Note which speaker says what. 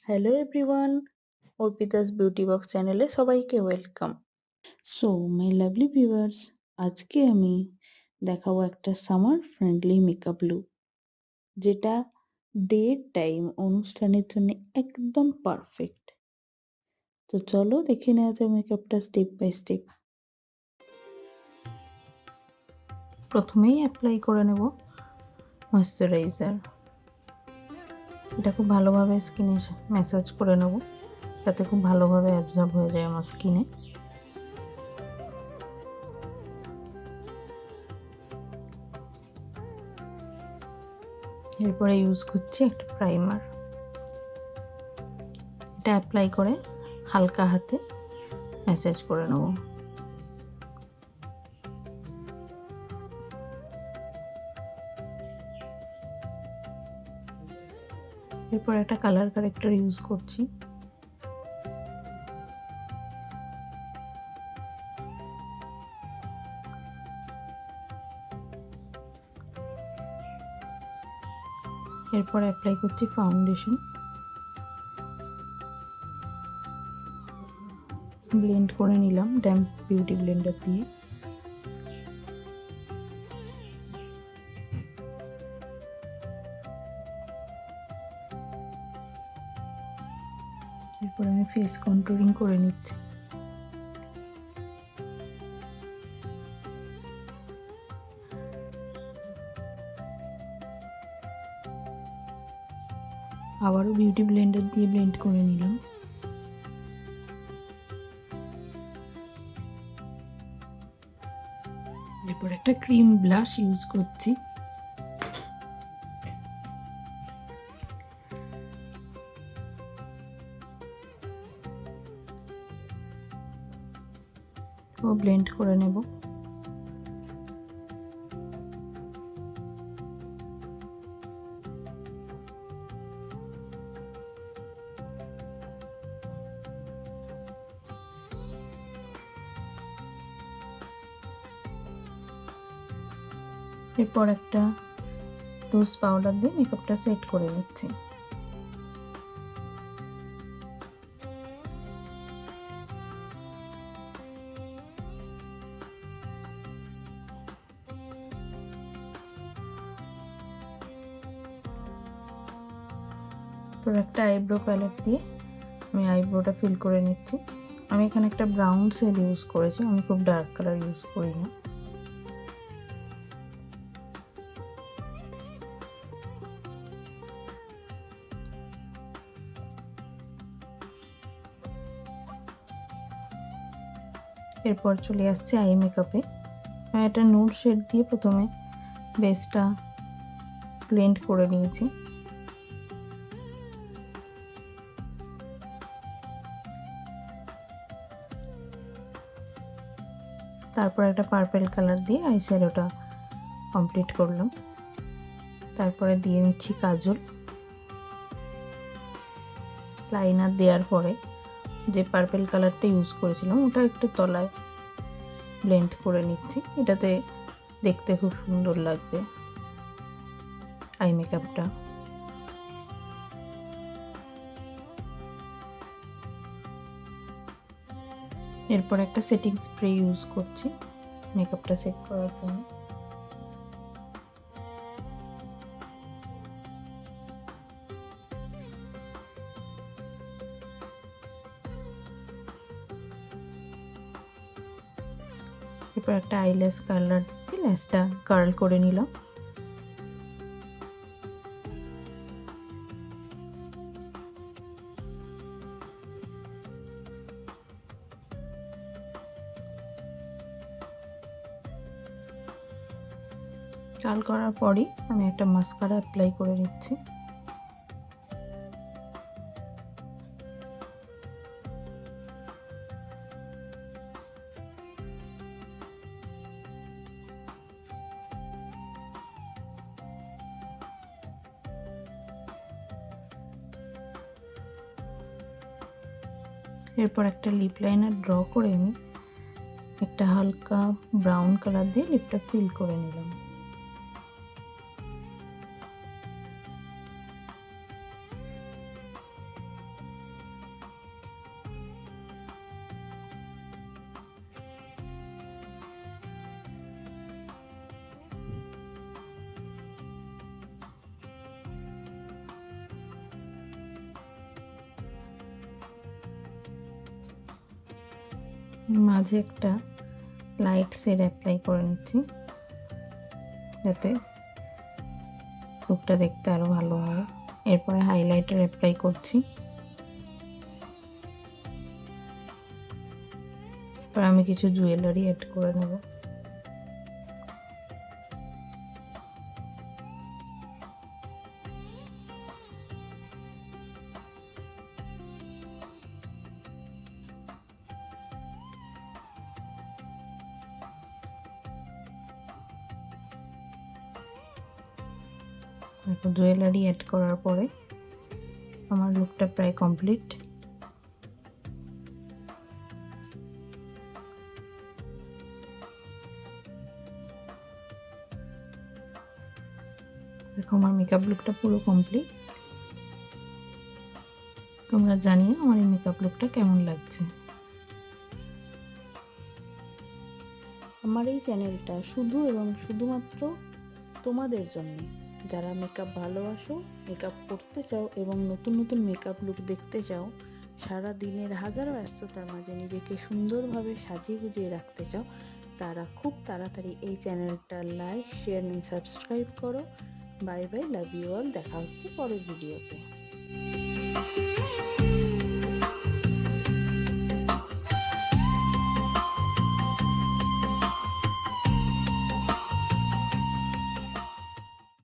Speaker 1: Hello everyone, Arpita's beauty box চ্যানেলে সবাইকে welcome. So my lovely viewers, আজকে আমি দেখাবো একটা সামার ফ্রেন্ডলি মেকআপ লুক, যেটা ডে টাইম অনুষ্ঠানের জন্য একদম পারফেক্ট। তো চলো দেখে নেওয়া যাক মেকআপটা স্টেপ বাই স্টেপ। প্রথমেই অ্যাপ্লাই করে নেব ময়শ্চারাইজার। এটা খুব ভালোভাবে স্কিনে ম্যাসাজ করে নেব, যাতে খুব ভালোভাবে অ্যাবজর্ব হয়ে যায় আমার স্কিনে। এরপরে ইউজ করছি একটা প্রাইমার। এটা অ্যাপ্লাই করে হালকা হাতে ম্যাসাজ করে নেব। এরপর একটা কালার কারেক্টর ইউজ করছি। এরপর অ্যাপ্লাই করছি ফাউন্ডেশন। ব্লেন্ড করে নিলাম ড্যাম্প বিউটি ব্লেন্ডার দিয়ে। এরপর আমি ফেস কন্ট্রোলিং করে নিচ্ছি। আবারও বিউটি ব্লেন্ডার দিয়ে ব্লেন্ড করে নিলাম। এরপর একটা ক্রিম ব্লাশ ইউজ করছি। ও ব্লেন্ড করে নেব। এরপর একটা রোজ পাউডার দিয়ে মেকআপটা সেট করে নিচ্ছি। এরপর একটা আইব্রো প্যালেট দিয়ে আমি আইব্রোটা ফিল করে নিচ্ছি। আমি এখানে একটা ব্রাউন শেড ইউজ করেছি, আমি খুব ডার্ক কালার ইউজ করি না। এরপর চলে আসছে আই মেকআপে। আমি একটা নুড শেড দিয়ে প্রথমে বেসটা ব্লেন্ড করে নিয়েছি। তারপর একটা পার্পল কালার দিয়ে আই শ্যাডোটা কমপ্লিট করলাম। তারপরে দিয়ে নিচ্ছি কাজল। লাইনার দেওয়ার পরে যে পার্পল কালারটা ইউজ করেছিলাম ওটা একটু তলায় ব্লেন্ড করে নিচ্ছি। এটাতে দেখতে খুব সুন্দর লাগবে আই মেকআপটা। এরপর একটা সেটিং স্প্রে ইউজ করছি মেকআপটা সেট করার জন্য। এরপর একটা আইল্যাশ কালার দিয়ে ল্যাশটা কার্ল করে নিলাম। কার্ল করার পরই আমি একটা মাস্কারা অ্যাপ্লাই করে নিচ্ছি। এরপর একটা লিপ লাইনার ড্র করে আমি একটা হালকা ব্রাউন কালার দিয়ে লিপটা ফিল করে নিলাম। মাঝে একটা লাইট শেড অ্যাপ্লাই করে নিচ্ছি যাতে লুকটা দেখতে আরো ভালো হয়। এরপরে হাইলাইটার অ্যাপ্লাই করছি। এরপর আমি কিছু জুয়েলারি অ্যাড করে নেব। জুয়েলারি অ্যাড করার পরে আমার লুকটা প্রায় কমপ্লিট। দেখো আমার মেকআপ লুকটা পুরো কমপ্লিট। তোমরা জানিও আমার এই মেকআপ লুকটা কেমন লাগছে। আমার এই চ্যানেলটা শুধু এবং শুধুমাত্র তোমাদের জন্য, যারা মেকআপ ভালোবাসো, মেকআপ করতে চাও এবং নতুন নতুন মেকআপ লুক দেখতে চাও, সারা দিনের হাজারো ব্যস্ততার মাঝে নিজেকে সুন্দরভাবে সাজিয়ে গুজিয়ে রাখতে চাও, তারা খুব তাড়াতাড়ি এই চ্যানেলটা লাইক, শেয়ার এবং সাবস্ক্রাইব করো। Bye bye, love you all. দেখা হচ্ছে পরের ভিডিওতে।